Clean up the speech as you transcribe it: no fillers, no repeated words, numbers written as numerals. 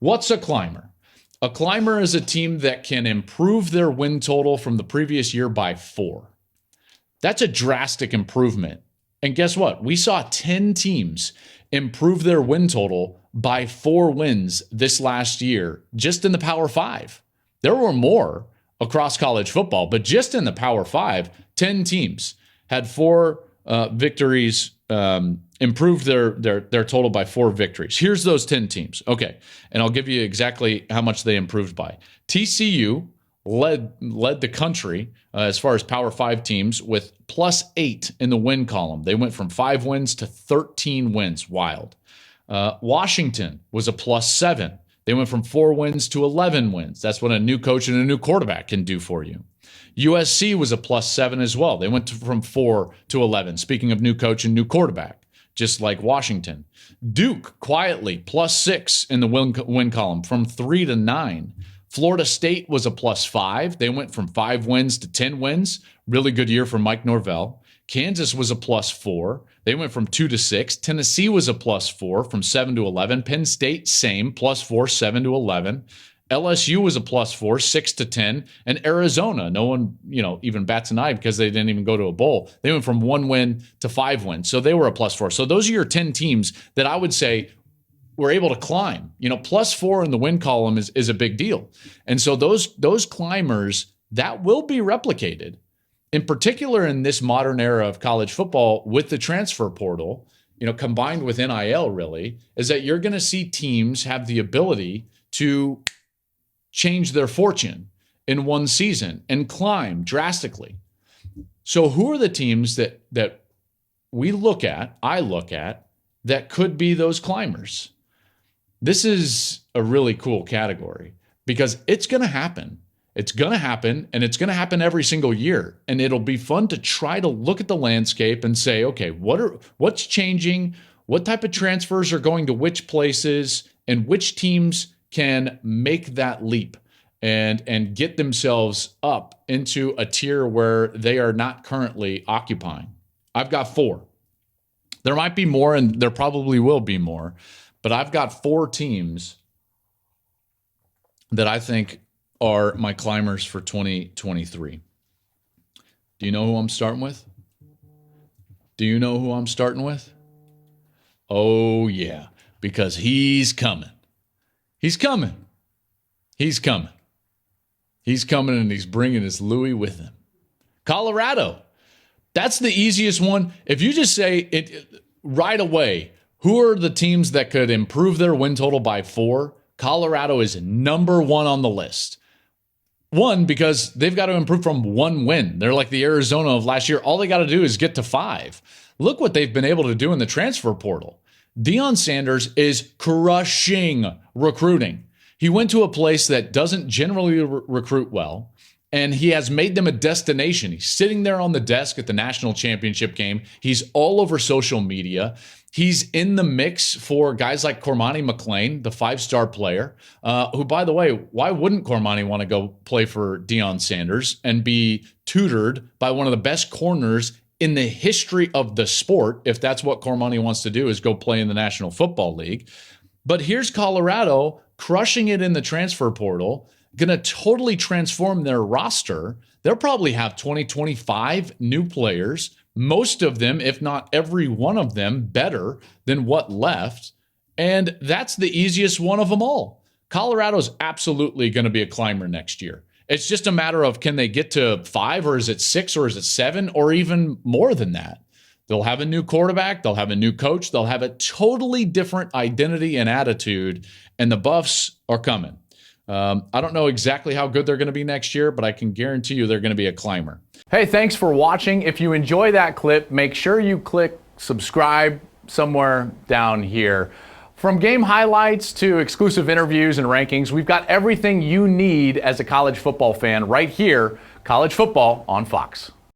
What's a climber? A climber is a team that can improve their win total from the previous year by 4. That's a drastic improvement. And guess what? We saw 10 teams improve their win total by 4 wins this last year, just in the Power 5. There were more across college football, but just in the Power 5, 10 teams had 4 victories, improved their total by 4 victories. Here's those 10 teams. Okay, and I'll give you exactly how much they improved by. TCU led the country as far as Power 5 teams with +8 in the win column. They went from 5 wins to 13 wins. Wild. Washington was a +7. They went from 4 wins to 11 wins. That's what a new coach and a new quarterback can do for you. USC was a +7 as well. They went from 4 to 11. Speaking of new coach and new quarterback, just like Washington. Duke, quietly, +6 in the win column from 3 to 9. Florida State was a +5. They went from 5 wins to 10 wins. Really good year for Mike Norvell. Kansas was a +4. They went from 2 to 6. Tennessee was a +4 from 7 to 11. Penn State, same, +4, 7 to 11. LSU was a +4, 6 to 10. And Arizona, no one, even bats an eye because they didn't even go to a bowl. They went from 1 win to 5 wins. So they were a +4. So those are your 10 teams that I would say were able to climb. +4 in the win column is a big deal. And so those climbers, that will be replicated. In particular, in this modern era of college football with the transfer portal, combined with NIL really, is that you're going to see teams have the ability to change their fortune in one season and climb drastically. So who are the teams that I look at, that could be those climbers? This is a really cool category because it's going to happen. It's going to happen, and it's going to happen every single year. And it'll be fun to try to look at the landscape and say, okay, what's changing? What type of transfers are going to which places, and which teams can make that leap and get themselves up into a tier where they are not currently occupying? I've got 4. There might be more, and there probably will be more, but I've got 4 teams that I think are my climbers for 2023. Do you know who I'm starting with? Oh, yeah, because he's coming. He's coming, and he's bringing his Louis with him. Colorado. That's the easiest one. If you just say it right away, who are the teams that could improve their win total by 4? Colorado is number 1 on the list. 1, because they've got to improve from 1 win. They're like the Arizona of last year. All they got to do is get to 5. Look what they've been able to do in the transfer portal. Deion Sanders is crushing recruiting. He went to a place that doesn't generally recruit well, and he has made them a destination. He's sitting there on the desk at the national championship game. He's all over social media. He's in the mix for guys like Cormani Mcclain, the 5-star player, who, by the way, why wouldn't Cormani want to go play for Deion Sanders and be tutored by one of the best corners in the history of the sport, if that's what Cormani wants to do, is go play in the National Football League? But here's Colorado crushing it in the transfer portal, going to totally transform their roster. They'll probably have 20, 25 new players, most of them, if not every one of them, better than what left. And that's the easiest one of them all. Colorado's absolutely going to be a climber next year. It's just a matter of, can they get to 5, or is it 6, or is it 7, or even more than that? They'll have a new quarterback. They'll have a new coach. They'll have a totally different identity and attitude, and the Buffs are coming. I don't know exactly how good they're going to be next year, but I can guarantee you they're going to be a climber. Hey, thanks for watching. If you enjoy that clip, make sure you click subscribe somewhere down here. From game highlights to exclusive interviews and rankings, we've got everything you need as a college football fan right here. College football on Fox.